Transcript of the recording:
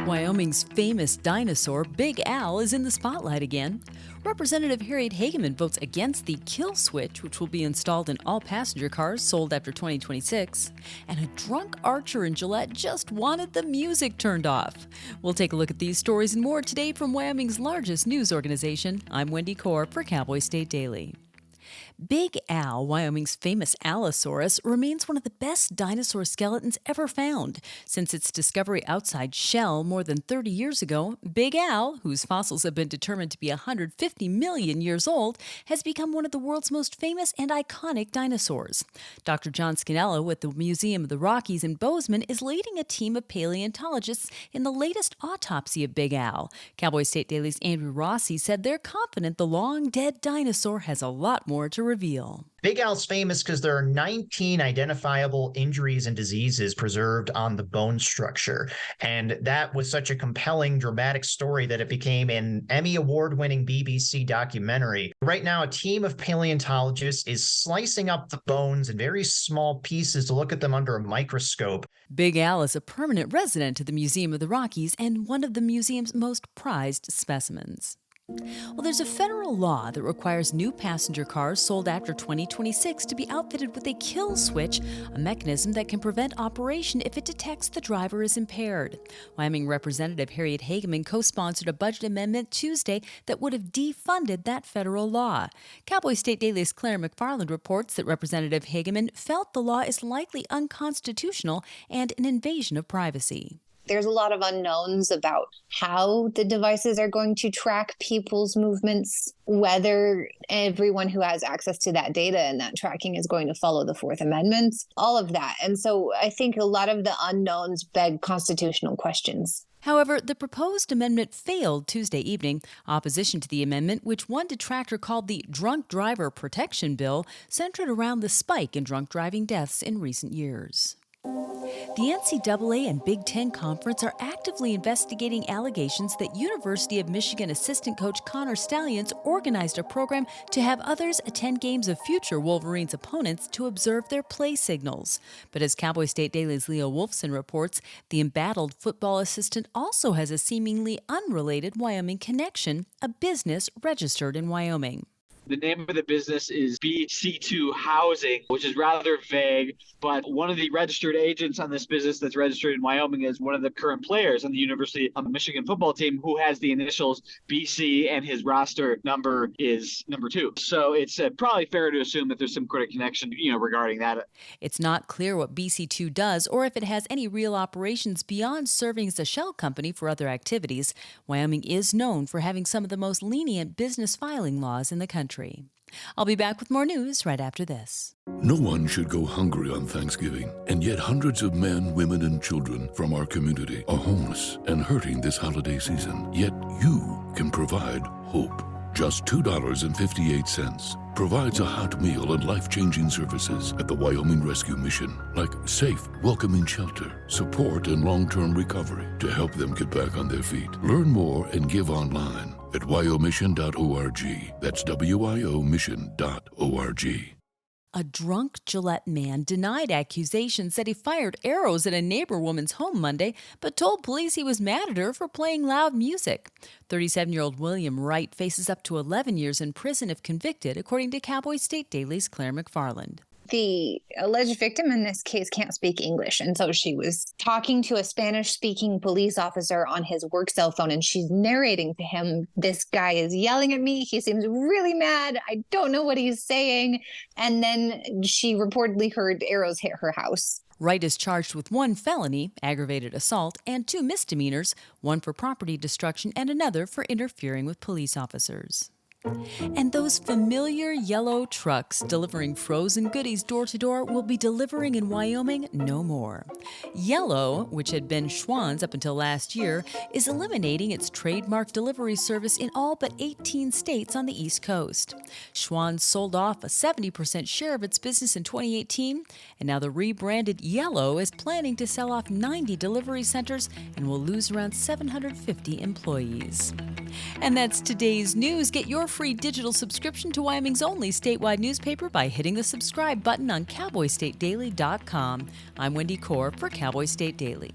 Wyoming's famous dinosaur, Big Al, is in the spotlight again. Representative Harriet Hageman votes against the kill switch, which will be installed in all passenger cars sold after 2026. And a drunk archer in Gillette just wanted the music turned off. We'll take a look at these stories and more today from Wyoming's largest news organization. I'm Wendy Kaur for Cowboy State Daily. Big Al, Wyoming's famous Allosaurus, remains one of the best dinosaur skeletons ever found. Since its discovery outside Shell more than 30 years ago, Big Al, whose fossils have been determined to be 150 million years old, has become one of the world's most famous and iconic dinosaurs. Dr. John Scanello at the Museum of the Rockies in Bozeman is leading a team of paleontologists in the latest autopsy of Big Al. Cowboy State Daily's Andrew Rossi said they're confident the long-dead dinosaur has a lot more to reveal. Big Al's famous because there are 19 identifiable injuries and diseases preserved on the bone structure. And that was such a compelling, dramatic story that it became an Emmy Award-winning BBC documentary. Right now, a team of paleontologists is slicing up the bones in very small pieces to look at them under a microscope. Big Al is a permanent resident of the Museum of the Rockies and one of the museum's most prized specimens. Well, there's a federal law that requires new passenger cars sold after 2026 to be outfitted with a kill switch, a mechanism that can prevent operation if it detects the driver is impaired. Wyoming Representative Harriet Hageman co-sponsored a budget amendment Tuesday that would have defunded that federal law. Cowboy State Daily's Claire McFarland reports that Representative Hageman felt the law is likely unconstitutional and an invasion of privacy. There's a lot of unknowns about how the devices are going to track people's movements, whether everyone who has access to that data and that tracking is going to follow the Fourth Amendment, all of that. And so I think a lot of the unknowns beg constitutional questions. However, the proposed amendment failed Tuesday evening. Opposition to the amendment, which one detractor called the Drunk Driver Protection Bill, centered around the spike in drunk driving deaths in recent years. The NCAA and Big Ten Conference are actively investigating allegations that University of Michigan assistant coach Connor Stalions organized a program to have others attend games of future Wolverines opponents to observe their play signals. But as Cowboy State Daily's Leo Wolfson reports, the embattled football assistant also has a seemingly unrelated Wyoming connection, a business registered in Wyoming. The name of the business is BC2 Housing, which is rather vague, but one of the registered agents on this business that's registered in Wyoming is one of the current players on the University of Michigan football team who has the initials BC, and his roster number is number 2. So it's probably fair to assume that there's some sort of connection, regarding that. It's not clear what BC2 does or if it has any real operations beyond serving as a shell company for other activities. Wyoming is known for having some of the most lenient business filing laws in the country. I'll be back with more news right after this. No one should go hungry on Thanksgiving, and yet hundreds of men, women, and children from our community are homeless and hurting this holiday season. Yet you can provide hope. Just $2.58 provides a hot meal and life-changing services at the Wyoming Rescue Mission, like safe, welcoming shelter, support, and long-term recovery to help them get back on their feet. Learn more and give online at wyomission.org. That's wyomission.org. A drunk Gillette man denied accusations that he fired arrows at a neighbor woman's home Monday, but told police he was mad at her for playing loud music. 37-year-old William Wright faces up to 11 years in prison if convicted, according to Cowboy State Daily's Claire McFarland. The alleged victim in this case can't speak English, and so she was talking to a Spanish-speaking police officer on his work cell phone, and she's narrating to him, "This guy is yelling at me. He seems really mad. I don't know what he's saying." And then she reportedly heard arrows hit her house. Wright is charged with 1 felony, aggravated assault, and 2 misdemeanors, one for property destruction and another for interfering with police officers. And those familiar yellow trucks delivering frozen goodies door to door will be delivering in Wyoming no more. Yellow, which had been Schwann's up until last year, is eliminating its trademark delivery service in all but 18 states on the East Coast. Schwann's sold off a 70% share of its business in 2018, and now the rebranded Yellow is planning to sell off 90 delivery centers and will lose around 750 employees. And that's today's news. Get your free digital subscription to Wyoming's only statewide newspaper by hitting the subscribe button on CowboyStateDaily.com. I'm Wendy Kaur for Cowboy State Daily.